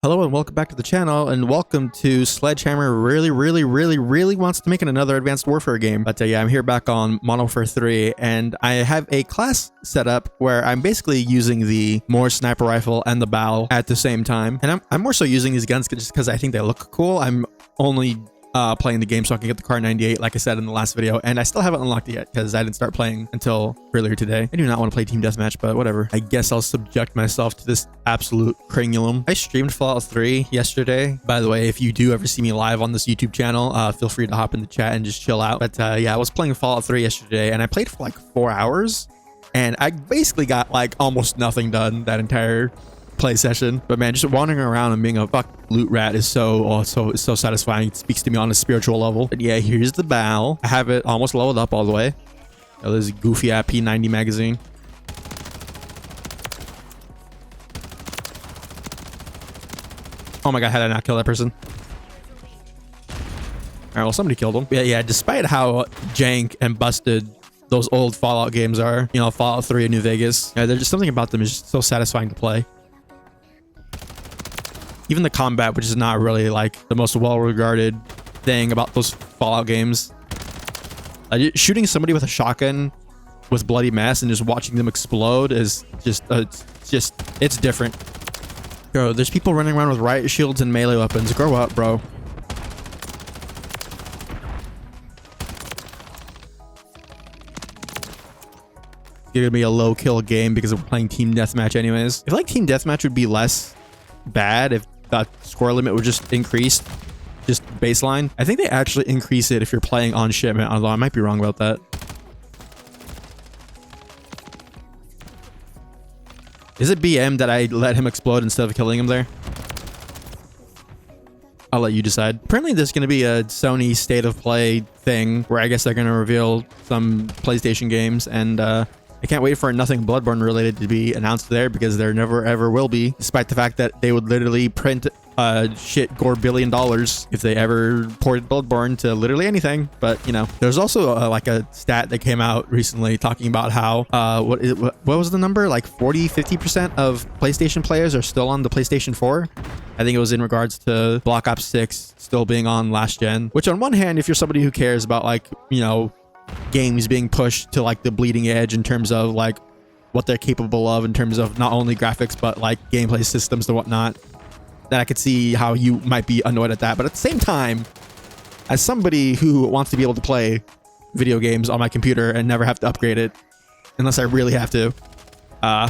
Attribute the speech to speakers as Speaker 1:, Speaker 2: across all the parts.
Speaker 1: Hello and welcome back to the channel, and welcome to Sledgehammer really wants to make another Advanced Warfare game. But yeah, I'm here back on Modern Warfare 3, and I have a class set up where I'm basically using the Moore sniper rifle and the bow at the same time. And I'm more so using these guns just because I think they look cool. I'm only playing the game so I can get the Car 98, like I said in the last video, and I still haven't unlocked it yet because I didn't start playing until earlier today. I do not want to play team deathmatch, but whatever. I guess I'll subject myself to this absolute cranium. I streamed Fallout 3 yesterday. By the way, if you do ever see me live on this YouTube channel, feel free to hop in the chat and just chill out. But yeah, I was playing Fallout 3 yesterday, and I played for like 4 hours, and I basically got like almost nothing done that entire play session. But man, just wandering around and being a loot rat is so satisfying. It speaks to me on a spiritual level. But yeah, here's the bow. I have it almost leveled up all the way. Oh, this goofy app P90 magazine. Oh my god, how did I not kill that person? Alright, well, somebody killed him. Yeah, despite how jank and busted those old Fallout games are, you know, Fallout 3 and New Vegas, yeah, there's just something about them is just so satisfying to play. Even the combat, which is not really like the most well-regarded thing about those Fallout games. Shooting somebody with a shotgun with bloody mess and just watching them explode is just, it's different. Bro, there's people running around with riot shields and melee weapons. Grow up, bro. It's gonna be a low kill game because we're playing team deathmatch anyways. I feel like team deathmatch would be less bad if the score limit would just increase, just baseline. I think they actually increase it if you're playing on shipment, although I might be wrong about that. Is it BM that I let him explode instead of killing him there? I'll let you decide. Apparently there's going to be a Sony State of Play thing where I guess they're going to reveal some PlayStation games, and I can't wait for nothing Bloodborne related to be announced there because there never ever will be, despite the fact that they would literally print shit gore $1 billion if they ever ported Bloodborne to literally anything. But you know, there's also like a stat that came out recently talking about how what was the number, like 40-50% of PlayStation players are still on the PlayStation 4. I think it was in regards to Black Ops 6 still being on last gen, which on one hand, if you're somebody who cares about, like, you know, games being pushed to like the bleeding edge in terms of like what they're capable of in terms of not only graphics but like gameplay systems and whatnot, then I could see how you might be annoyed at that. But at the same time, as somebody who wants to be able to play video games on my computer and never have to upgrade it unless I really have to, I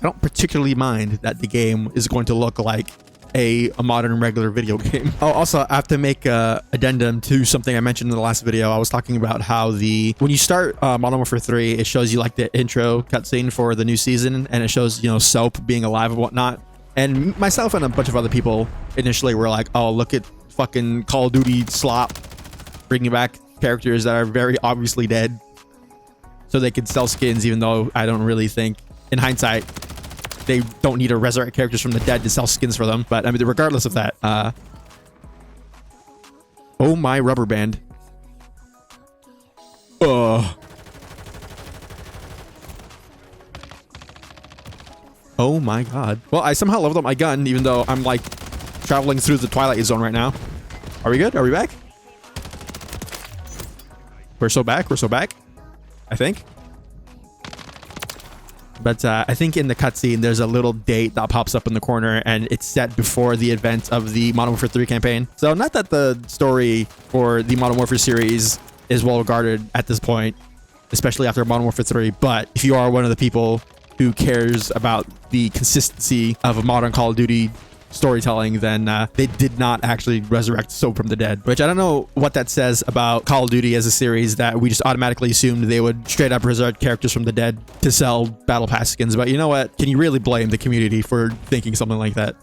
Speaker 1: don't particularly mind that the game is going to look like a modern regular video game. Oh, also, I have to make a addendum to something I mentioned in the last video. I was talking about how when you start Modern Warfare 3, it shows you like the intro cutscene for the new season, and it shows, you know, Soap being alive and whatnot. And myself and a bunch of other people initially were like, oh, look at fucking Call of Duty slop, bringing back characters that are very obviously dead so they could sell skins, even though I don't really think, in hindsight, they don't need to resurrect characters from the dead to sell skins for them. But I mean, regardless of that, oh my rubber band. Oh my god. Well, I somehow leveled up my gun, even though I'm like traveling through the Twilight Zone right now. Are we good? Are we back? We're so back. We're so back, I think. But I think in the cutscene, there's a little date that pops up in the corner, and it's set before the event of the Modern Warfare 3 campaign. So not that the story for the Modern Warfare series is well regarded at this point, especially after Modern Warfare 3. But if you are one of the people who cares about the consistency of a modern Call of Duty storytelling, then they did not actually resurrect Soap from the dead, which I don't know what that says about Call of Duty as a series, that we just automatically assumed they would straight up resurrect characters from the dead to sell battle pass skins. But you know what, can you really blame the community for thinking something like that?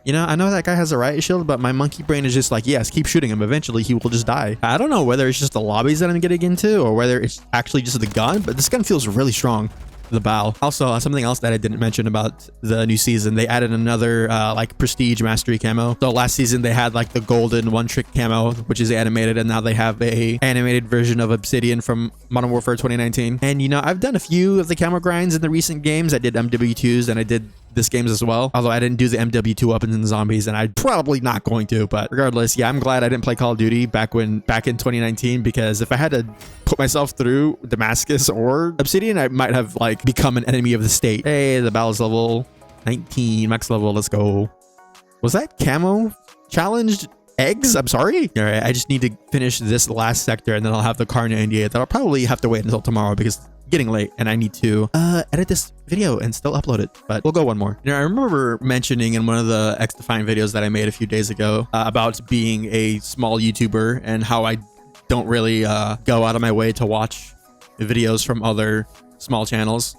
Speaker 1: You know, I know that guy has a riot shield, but my monkey brain is just like, yes, keep shooting him, eventually he will just die. I don't know whether it's just the lobbies that I'm getting into or whether it's actually just the gun, but this gun feels really strong. the bow. Also, something else that I didn't mention about the new season, they added another like prestige mastery camo. So last season they had like the golden one trick camo, which is animated, and now they have a animated version of Obsidian from Modern Warfare 2019. And you know, I've done a few of the camo grinds in the recent games. I did MW2s and I did this games as well, although I didn't do the MW2 weapons and zombies, and I'm probably not going to. But regardless, yeah, I'm glad I didn't play Call of Duty back in 2019, because if I had to put myself through Damascus or Obsidian, I might have like become an enemy of the state. Hey, the battle's level 19, max level. Let's go. Was that camo challenged? Eggs? I'm sorry. All right, I just need to finish this last sector, and then I'll have the Kar 98 that I'll probably have to wait until tomorrow because it's getting late and I need to edit this video and still upload it. But we'll go one more. You know, I remember mentioning in one of the X-Defined videos that I made a few days ago about being a small YouTuber and how I don't really go out of my way to watch videos from other small channels.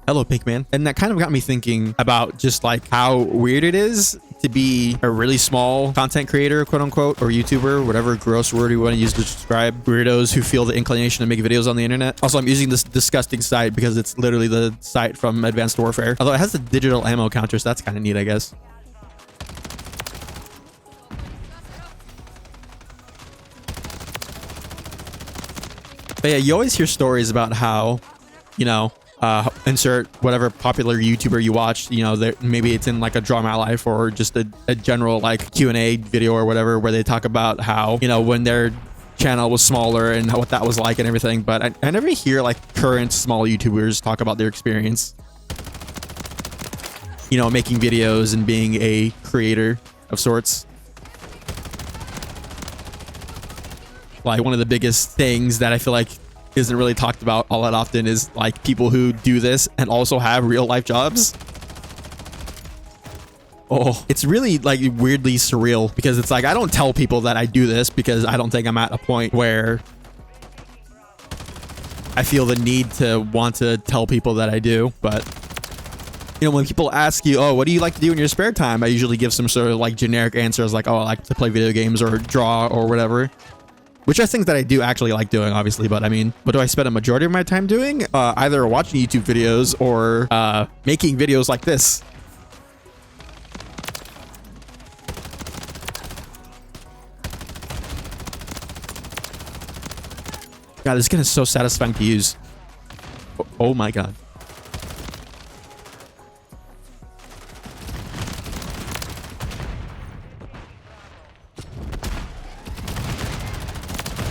Speaker 1: Hello, Pinkman. And that kind of got me thinking about just like how weird it is to be a really small content creator, quote unquote, or YouTuber, whatever gross word you want to use to describe weirdos who feel the inclination to make videos on the internet. Also, I'm using this disgusting site because it's literally the site from Advanced Warfare. Although it has the digital ammo counter, so that's kind of neat, I guess. But yeah, you always hear stories about how, you know, insert whatever popular YouTuber you watch, you know, maybe it's in like a Draw My Life or just a general like Q&A video or whatever, where they talk about how, you know, when their channel was smaller and what that was like and everything. But I never hear like current small YouTubers talk about their experience, you know, making videos and being a creator of sorts. Like one of the biggest things that I feel like isn't really talked about all that often is like people who do this and also have real life jobs. Oh, it's really like weirdly surreal, because it's like I don't tell people that I do this because I don't think I'm at a point where I feel the need to want to tell people that I do. But you know, when people ask you, oh, what do you like to do in your spare time, I usually give some sort of like generic answers like, oh, I like to play video games or draw or whatever. Which I think that I do actually like doing, obviously. But I mean, what do I spend a majority of my time doing? Either watching YouTube videos or making videos like this. God, this gun is so satisfying to use. Oh my God.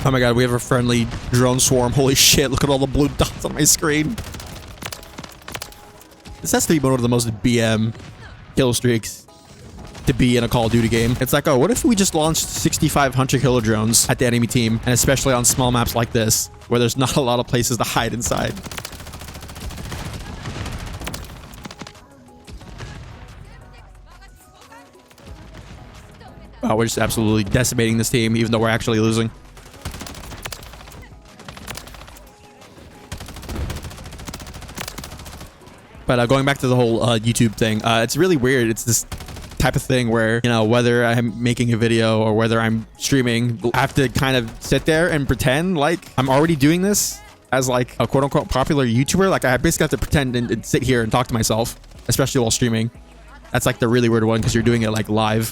Speaker 1: Oh my God, we have a friendly drone swarm. Holy shit, look at all the blue dots on my screen. This has to be one of the most BM kill streaks to be in a Call of Duty game. It's like, oh, what if we just launched 6,500 killer drones at the enemy team, and especially on small maps like this, where there's not a lot of places to hide inside. Wow, we're just absolutely decimating this team, even though we're actually losing. But going back to the whole YouTube thing, it's really weird. It's this type of thing where, you know, whether I'm making a video or whether I'm streaming, I have to kind of sit there and pretend like I'm already doing this as like a quote unquote popular YouTuber. Like I basically have to pretend and sit here and talk to myself, especially while streaming. That's like the really weird one because you're doing it like live.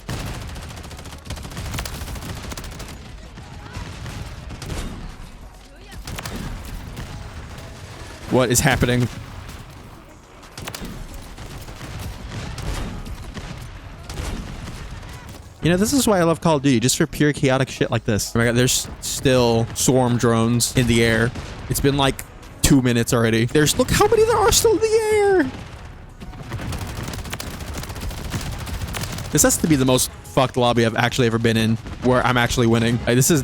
Speaker 1: What is happening? You know, this is why I love Call of Duty, just for pure chaotic shit like this. Oh my God, there's still swarm drones in the air. It's been like 2 minutes already. Look how many there are still in the air. This has to be the most fucked lobby I've actually ever been in, where I'm actually winning. Like, this is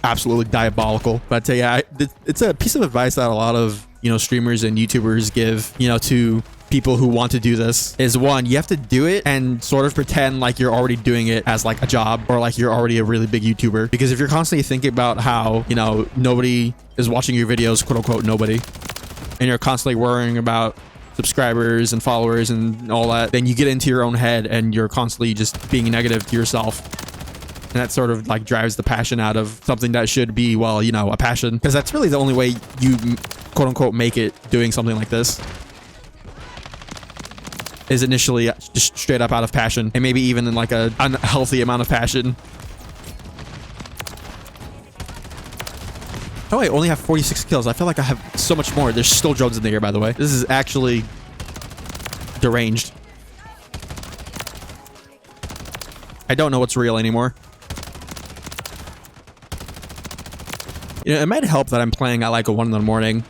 Speaker 1: absolutely diabolical. But I tell you, it's a piece of advice that a lot of, you know, streamers and YouTubers give, you know, to people who want to do this, is one, you have to do it and sort of pretend like you're already doing it as like a job, or like you're already a really big YouTuber. Because if you're constantly thinking about how, you know, nobody is watching your videos, quote unquote nobody, and you're constantly worrying about subscribers and followers and all that, then you get into your own head and you're constantly just being negative to yourself. And that sort of like drives the passion out of something that should be, well, you know, a passion. Because that's really the only way you quote unquote make it doing something like this is initially just straight up out of passion, and maybe even in like a unhealthy amount of passion. Oh, I only have 46 kills. I feel like I have so much more. There's still drones in the air, by the way. This is actually deranged. I don't know what's real anymore. You know, it might help that I'm playing at like a 1 in the morning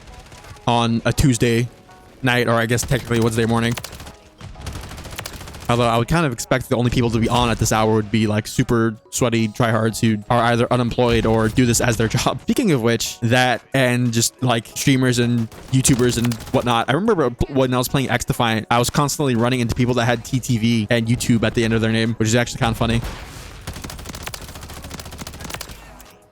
Speaker 1: on a Tuesday night, or I guess technically Wednesday morning. Although I would kind of expect the only people to be on at this hour would be like super sweaty tryhards who are either unemployed or do this as their job. Speaking of which, that and just like streamers and YouTubers and whatnot. I remember when I was playing X Defiant, I was constantly running into people that had TTV and YouTube at the end of their name, which is actually kind of funny.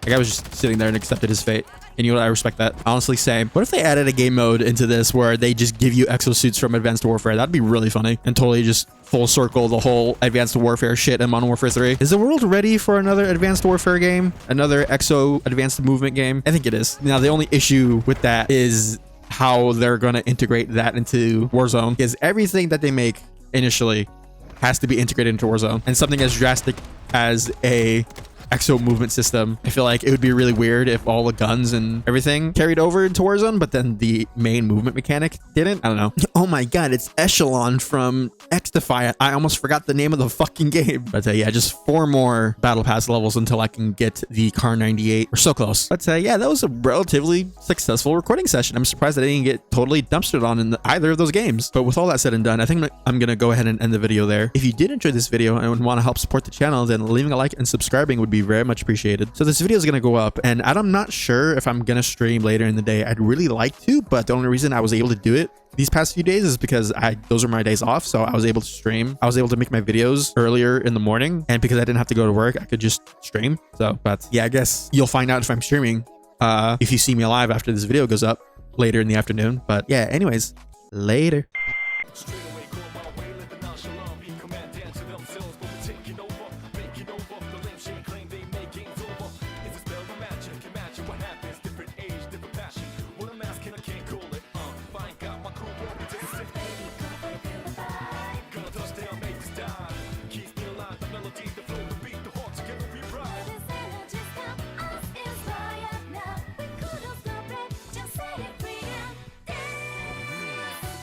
Speaker 1: Like I was just sitting there and accepted his fate. And you know what? I respect that. Honestly, same. What if they added a game mode into this where they just give you exosuits from Advanced Warfare? That'd be really funny. And totally just full circle the whole Advanced Warfare shit in Modern Warfare 3. Is the world ready for another Advanced Warfare game? Another Exo Advanced Movement game? I think it is. Now, the only issue with that is how they're going to integrate that into Warzone. Because everything that they make initially has to be integrated into Warzone. And something as drastic as a Exo movement system, I feel like it would be really weird if all the guns and everything carried over into Warzone, but then the main movement mechanic didn't. I don't know. Oh my god, it's Echelon from X Defiant. I almost forgot the name of the fucking game. But yeah, just 4 more battle pass levels until I can get the Car 98. We're so close. But yeah, that was a relatively successful recording session. I'm surprised I didn't get totally dumpstered on in either of those games. But with all that said and done, I think I'm gonna go ahead and end the video there. If you did enjoy this video and want to help support the channel, then leaving a like and subscribing would be very much appreciated. So this video is going to go up, and I'm not sure if I'm going to stream later in the day. I'd really like to, but the only reason I was able to do it these past few days is because those are my days off, so I was able to stream. I was able to make my videos earlier in the morning, and because I didn't have to go to work, I could just stream. So, but yeah, I guess you'll find out if I'm streaming if you see me live after this video goes up later in the afternoon. But yeah, anyways, later.